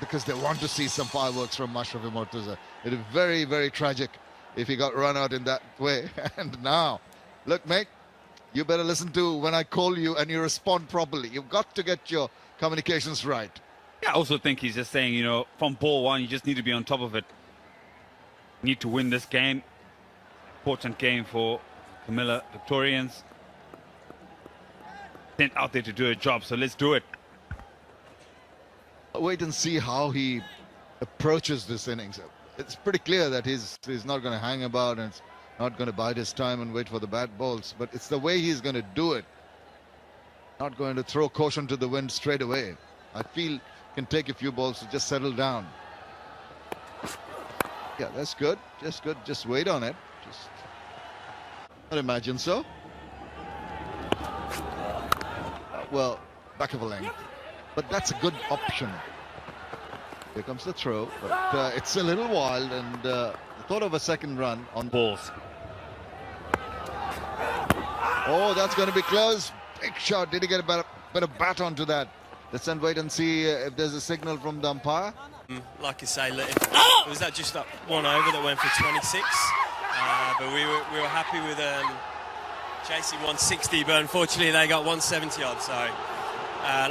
because they want to see some fireworks from Mashrafe Mortaza. It is very, very tragic if he got run out in that way. And now, look, mate, you better listen to when I call you and you respond properly. You've got to get your communications right. Yeah, I also think he's just saying, you know, from ball one, you just need to be on top of it. You need to win this game. Important game for Camilla Victorians. Sent out there to do a job, so let's do it. Wait and see how he approaches this innings. It's pretty clear that he's not going to hang about and not going to bide his time and wait for the bad balls, but it's the way he's going to do it. Not going to throw caution to the wind straight away. I feel can take a few balls to just settle down. Yeah, that's good. Just good. Just wait on it. Just I'd imagine so. Well, back of a length. But that's a good option. Here comes the throw, but it's a little wild, and the thought of a second run on balls. Oh, that's going to be close. Big shot. Did he get a bit of bat onto that? Let's then wait and see if there's a signal from the umpire. Like you say, it was that just that one over that went for 26. But we were happy with chasing 160, but unfortunately they got 170 odd. So,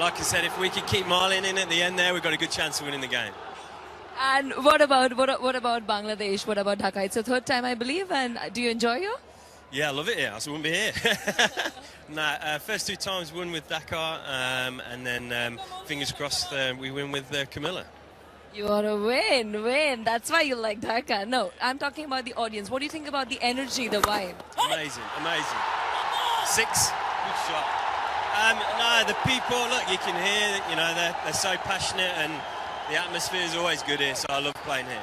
like I said, if we could keep Marlin in at the end there, we've got a good chance of winning the game. And what about Bangladesh? What about Dhaka? It's the third time, I believe. And do you enjoy it? Yeah, I love it here. I wouldn't be here. Nah, first two times won with Dakar, and then fingers crossed we win with Camilla. You want to win. That's why you like Dhaka. No, I'm talking about the audience. What do you think about the energy, the vibe? Amazing. 6, good shot. No, the people, look, you can hear, you know, they're so passionate, and the atmosphere is always good here, so I love playing here.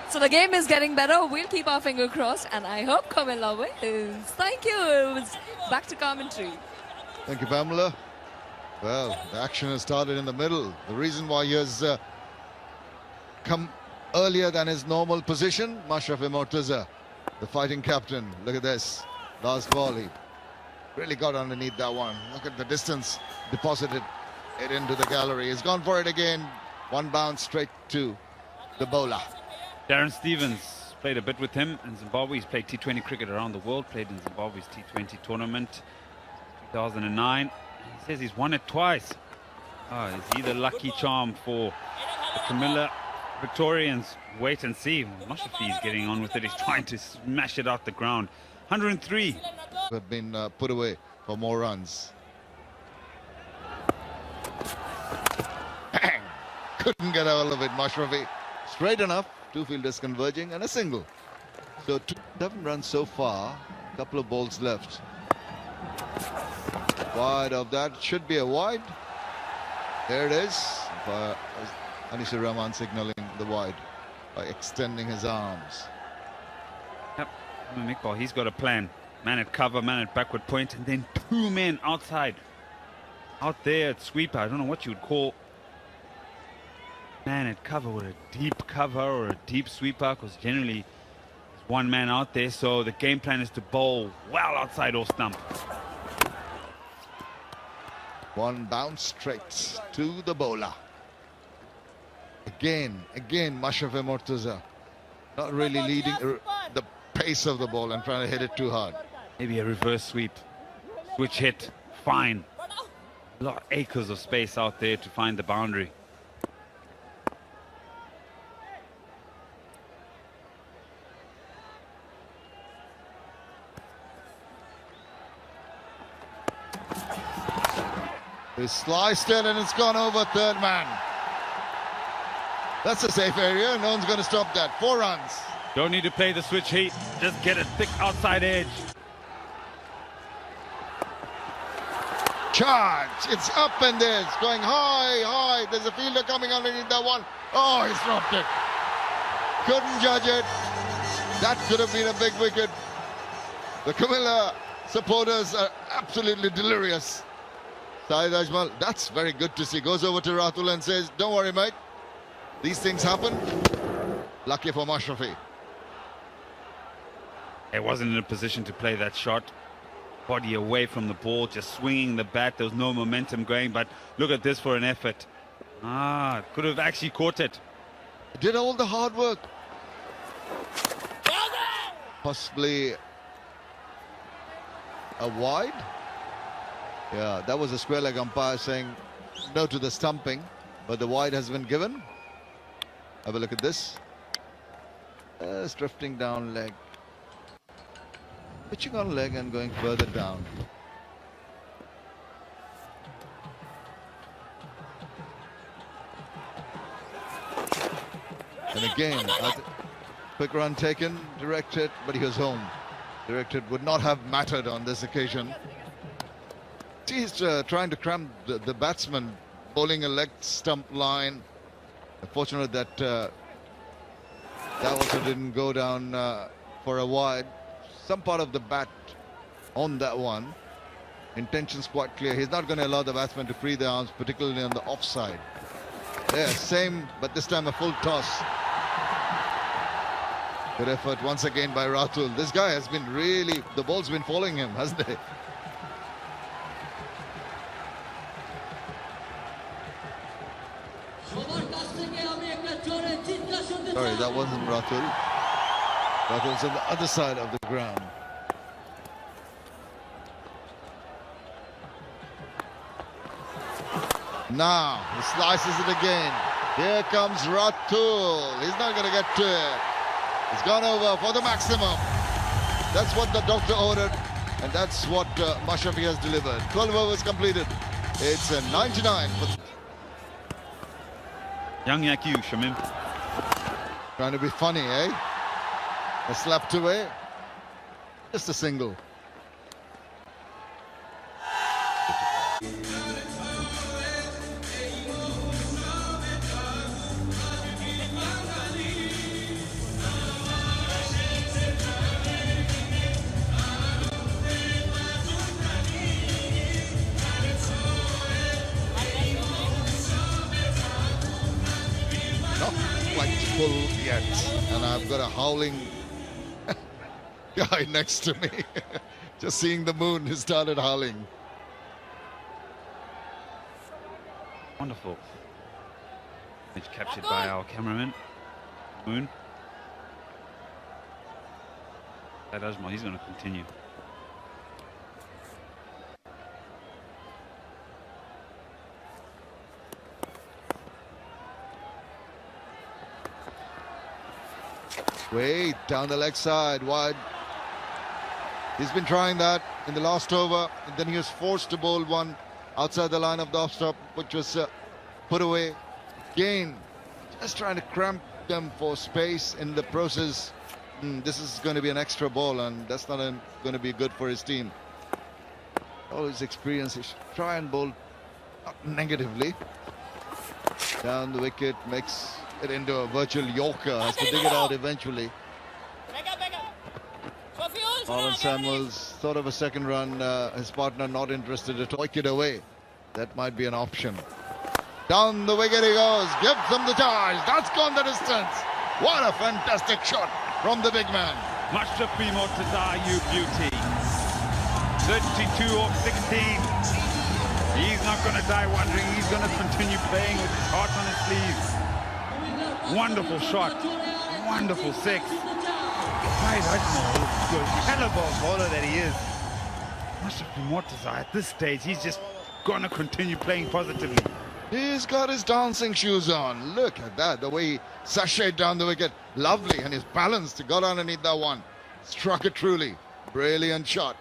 So the game is getting better. We'll keep our finger crossed, and I hope Camilla wins. Thank you. Back to commentary. Thank you, Pamela. Well, the action has started in the middle. The reason why he has come earlier than his normal position, Mashrafe Mortaza, the fighting captain. Look at this. Last ball, he really got underneath that one. Look at the distance, deposited it into the gallery. He's gone for it again. One bounce straight to the bowler. Darren Stevens played a bit with him in Zimbabwe. He's played T20 cricket around the world, played in Zimbabwe's T20 tournament 2009. He says he's won it twice. Oh, is he the lucky charm for the Camilla Victorians? Wait and see. Mashrafe is getting on with it. He's trying to smash it out the ground. 103. Have been put away for more runs. Bang! Couldn't get all of it, Mashrafe. Straight enough. Two fielders converging and a single. So 7 runs so far. A couple of balls left. Wide of that. Should be a wide. There it is. Anisha Rahman signaling the wide by extending his arms. Yep. Miqbal, he's got a plan. Man at cover, man at backward point, and then 2 men outside. Out there at sweeper. I don't know what you would call man at cover, or a deep cover or a deep sweeper, because generally there's 1 man out there, so the game plan is to bowl well outside off stump. One bounce straight to the bowler. Again Mashrafe Mortaza not really leading the pace of the ball and trying to hit it too hard. Maybe a reverse sweep, switch hit, fine. A lot of acres of space out there to find the boundary. It's sliced in and it's gone over third man. That's a safe area. No one's going to stop that. 4 runs. Don't need to play the switch heat. Just get a thick outside edge. Charge. It's up and there. It's going high. There's a fielder coming underneath that one. Oh, he's dropped it. Couldn't judge it. That could have been a big wicket. The Camilla supporters are absolutely delirious. Syed Ajmal, that's very good to see. Goes over to Ratul and says, don't worry, mate. These things happen. Lucky for Mashrafe. He wasn't in a position to play that shot. Body away from the ball, just swinging the bat. There was no momentum going, but look at this for an effort. Could have actually caught it. Did all the hard work. Possibly a wide. Yeah, that was a square leg umpire saying no to the stumping, but the wide has been given. Have a look at this. It's drifting down leg. Pitching on leg and going further down. And again, quick run taken, directed, but he was home. Directed would not have mattered on this occasion. He's trying to cram the batsman, bowling a leg stump line. Fortunate that that also didn't go down for a wide. Some part of the bat on that one. Intention's quite clear. He's not going to allow the batsman to free the arms, particularly on the offside. Yeah, same, but this time a full toss. Good effort once again by Ratul. This guy has been really, the ball's been following him, hasn't it? Sorry, that wasn't Ratul. Ratul's on the other side of the ground. Now, he slices it again. Here comes Ratul. He's not going to get to it. He's gone over for the maximum. That's what the doctor ordered, and that's what Mashrafe has delivered. 12 overs completed. It's a 99. Young Yaku, Shamim. Trying to be funny, eh? A slapped away. Just a single. Full yet, and I've got a howling guy next to me. Just seeing the moon, he started howling. Wonderful. It's captured by our cameraman, Moon. That Ajmal, he's going to continue. Wait, down the leg side, wide. He's been trying that in the last over, and then he was forced to bowl one outside the line of the off-stop, which was put away. Again, just trying to cramp them for space in the process. This is going to be an extra ball, and that's not going to be good for his team. All his experience, he should try and bowl not negatively. Down the wicket, makes it into a virtual Yorker, has to dig it out eventually. Alan Samuels thought of a second run, his partner not interested at all. Take it away. That might be an option. Down the wicket he goes, gives him the charge. That's gone the distance. What a fantastic shot from the big man. Mashrafe Mortaza, you beauty. 32 off 16. He's not going to die wondering. He's going to continue playing with his heart on his sleeves. Wonderful shot. Wonderful six. Right, the caliber bowler that he is. Mashrafe Mortaza at this stage, he's just going to continue playing positively. He's got his dancing shoes on. Look at that, the way he sashayed down the wicket. Lovely, and his balance to go underneath that one. Struck it truly. Brilliant shot.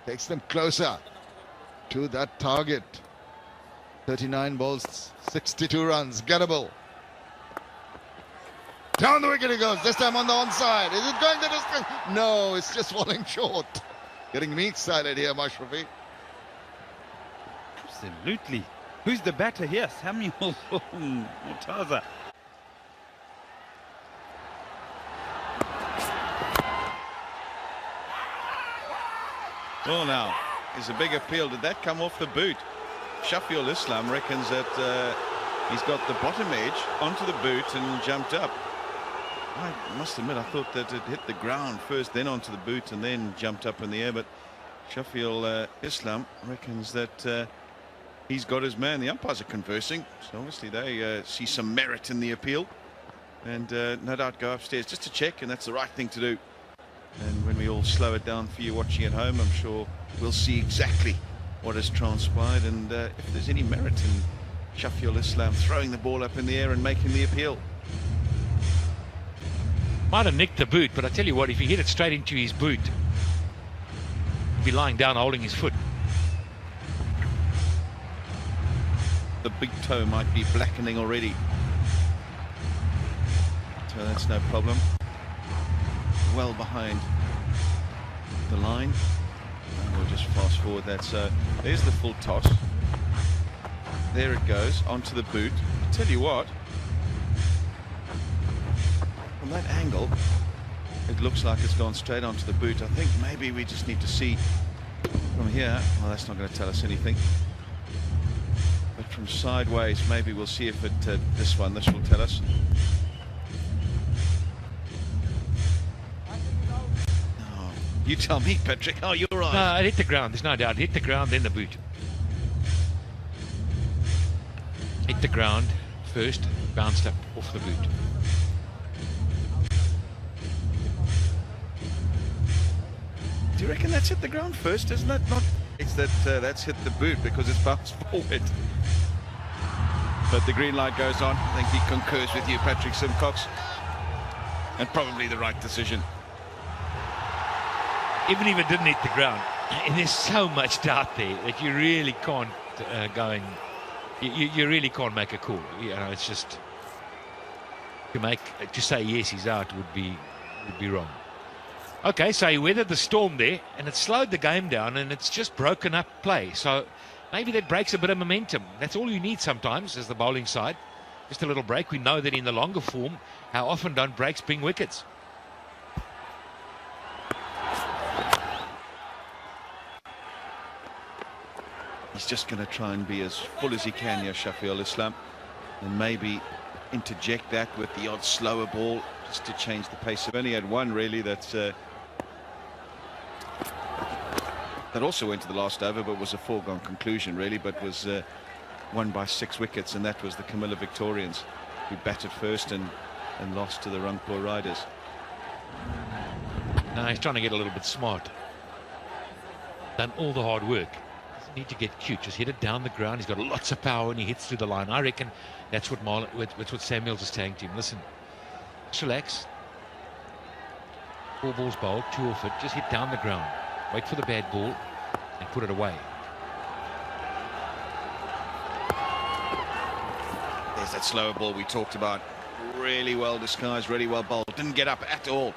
Takes them closer to that target. 39 balls, 62 runs, gettable. Down the wicket he goes, this time on the onside. Is it going the distance? No, it's just falling short. Getting me excited here, Mashrafe. Absolutely. Who's the batter here? Samuel Mortaza. Well, now, is a big appeal. Did that come off the boot? Shafiul Islam reckons that he's got the bottom edge onto the boot and jumped up. I must admit, I thought that it hit the ground first, then onto the boot, and then jumped up in the air. But Shafiul Islam reckons that he's got his man. The umpires are conversing, so obviously they see some merit in the appeal, and no doubt go upstairs just to check, and that's the right thing to do. And when we all slow it down for you watching at home, I'm sure we'll see exactly what has transpired, and if there's any merit in Shafiul Islam throwing the ball up in the air and making the appeal. Might have nicked the boot, but I tell you what, if he hit it straight into his boot, he'd be lying down holding his foot. The big toe might be blackening already, so that's no problem. Well behind the line, and we'll just fast forward that. So there's the full toss. There it goes onto the boot. I tell you what, from that angle it looks like it's gone straight onto the boot. I think maybe we just need to see from here. Well, that's not going to tell us anything, but from sideways maybe we'll see if it this will tell us. Oh, you tell me, Patrick. Oh, you're right. No, it hit the ground, there's no doubt. It hit the ground, then the boot. Hit the ground first, bounced up off the boot. Do you reckon that's hit the ground first? Isn't that not? It's that that's hit the boot because it's bounced forward. But the green light goes on. I think he concurs with you, Patrick Simcox, and probably the right decision. Even if it didn't hit the ground, and there's so much doubt there that you really can't go and you really can't make a call. You know, it's just to say yes, he's out would be wrong. Okay, so he weathered the storm there, and it slowed the game down, and it's just broken up play. So maybe that breaks a bit of momentum. That's all you need sometimes as the bowling side. Just a little break. We know that in the longer form, how often don't breaks bring wickets? He's just going to try and be as full as he can here, Shafiul Islam, and maybe interject that with the odd slower ball just to change the pace. I've only had one really that also went to the last over, but was a foregone conclusion really, but was won by 6 wickets, and that was the Camilla Victorians, who batted first and lost to the Rangpur Riders. No, he's trying to get a little bit smart. Done all the hard work. Doesn't need to get cute. Just hit it down the ground. He's got lots of power when he hits through the line. I reckon that's what Samuels is saying to him. Listen, just relax. 4 balls bowled, 2 off it. Just hit down the ground. Wait for the bad ball and put it away. There's that slower ball we talked about. Really well disguised, really well bowled. Didn't get up at all.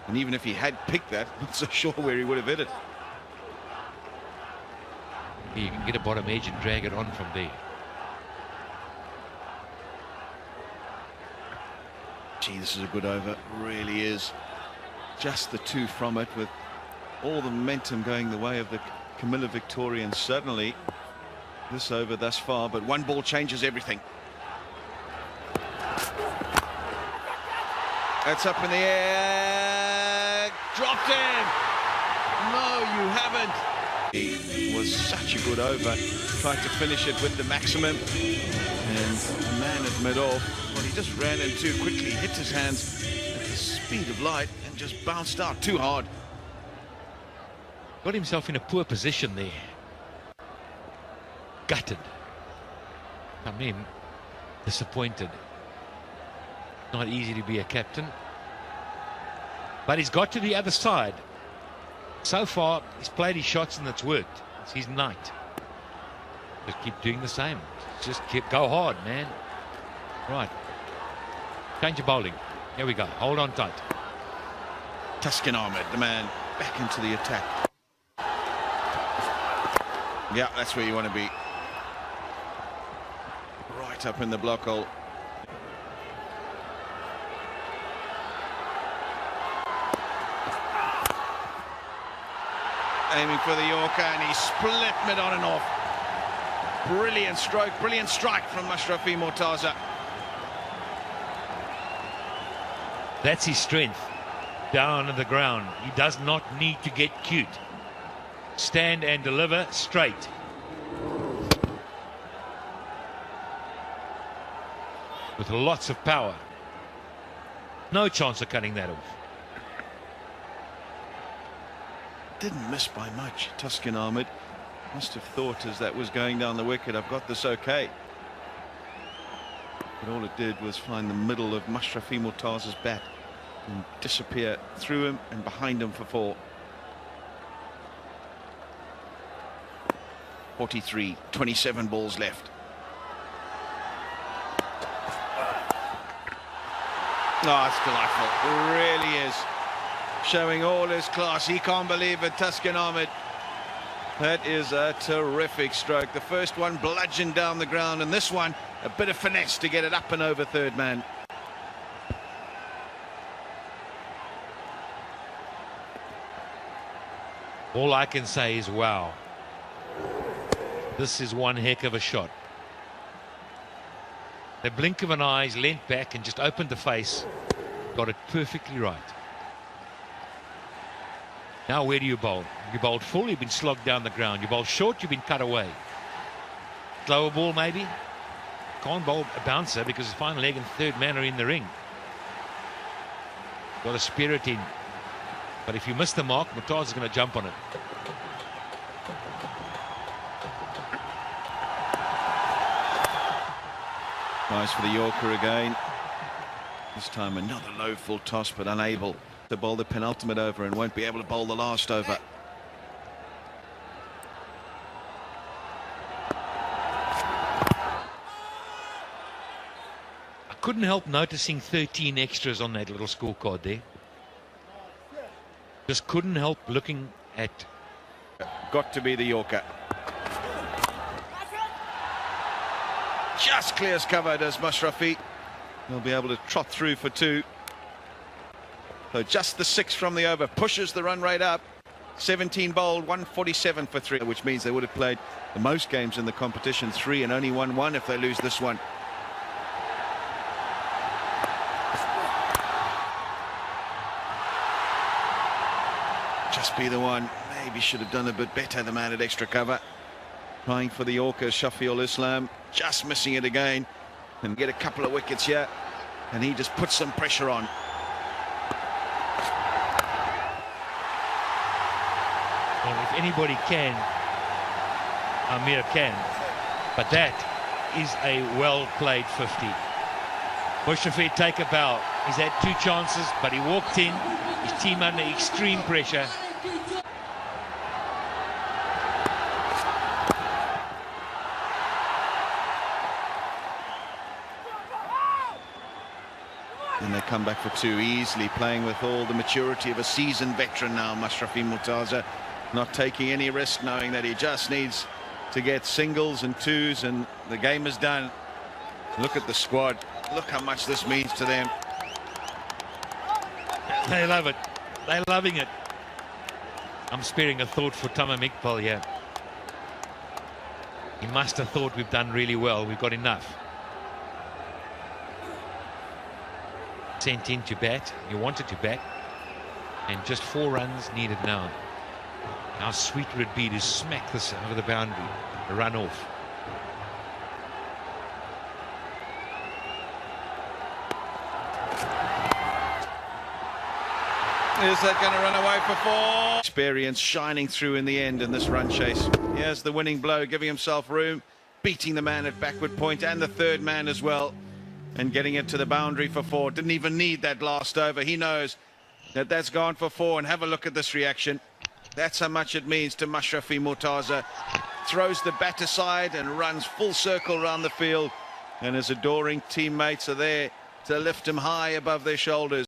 And even if he had picked that, I'm not so sure where he would have hit it. You can get a bottom edge and drag it on from there. Gee, this is a good over. It really is. Just the 2 from it, with all the momentum going the way of the Camilla Victorians. Certainly this over thus far, but 1 ball changes everything. That's up in the air. Dropped in. No, you haven't. It was such a good over. Tried to finish it with the maximum, and the man at mid-off, well, he just ran in too quickly, hit his hands at the speed of light and just bounced out too hard. Got himself in a poor position there. Gutted. Come in disappointed. Not easy to be a captain, but he's got to the other side. So far he's played his shots and it's worked. It's his night. Just keep doing the same. Just go hard, man. Right, change your bowling. Here we go. Hold on tight. Tuskin Ahmed, the man, back into the attack. Yeah, that's where you want to be. Right up in the block hole. Aiming for the Yorker, and he split mid on and off. Brilliant stroke, brilliant strike from Mashrafe Mortaza. That's his strength. Down on the ground. He does not need to get cute. Stand and deliver straight. with lots of power. No chance of cutting that off. Didn't miss by much. Tuscan Ahmed must have thought as that was going down the wicket, I've got this okay. But all it did was find the middle of Mashrafe Mortaza's bat and disappear through him and behind him for 4. 43, 27 balls left. Oh, it's delightful. It really is. Showing all his class. He can't believe it, Tuscan Ahmed. That is a terrific stroke. The first one bludgeoned down the ground, and this one a bit of finesse to get it up and over third man. All I can say is wow. This is one heck of a shot. The blink of an eye, he's leant back and just opened the face. Got it perfectly right. Now where do you bowl? You bowled full, you've been slogged down the ground. You bowled short, you've been cut away. Slower ball maybe. Can't bowl a bouncer because the final leg and third man are in the ring. Got a spirit in. But if you miss the mark, Mortaza's going to jump on it. Nice for the Yorker again. This time another low full toss, but unable to bowl the penultimate over and won't be able to bowl the last over. I couldn't help noticing 13 extras on that little scorecard there. Just couldn't help looking at. Got to be the Yorker. Just clears cover, does Mashrafe. He'll be able to trot through for 2. So just the 6 from the over pushes the run rate up. 17 bowled, 147 for 3, which means they would have played the most games in the competition, 3, and only won 1 if they lose this one. Just be the one. Maybe should have done a bit better, the man at extra cover. Trying for the Yorker, Shafiul Islam, just missing it again. And get a couple of wickets here. And he just puts some pressure on. Well, if anybody can, Amir can. But that is a well-played 50. Mashrafe take a bow. He's had 2 chances, but he walked in. His team under extreme pressure. And they come back for 2 easily, playing with all the maturity of a seasoned veteran now. Mashrafe Mortaza not taking any risk, knowing that he just needs to get singles and 2s, and the game is done. Look at the squad. Look how much this means to them. They love it. They're loving it. I'm sparing a thought for Tamim Iqbal here. He must have thought we've done really well. We've got enough. Sent in to bat. He wanted to bat. And just 4 runs needed now. How sweet would it be to smack this over the boundary, a run off. Is that going to run away for 4? Experience shining through in the end in this run chase. Here's the winning blow, giving himself room, beating the man at backward point and the third man as well, and getting it to the boundary for 4. Didn't even need that last over. He knows that that's gone for 4, and have a look at this reaction. That's how much it means to Mashrafe Mortaza. Throws the bat aside and runs full circle around the field, and his adoring teammates are there to lift him high above their shoulders.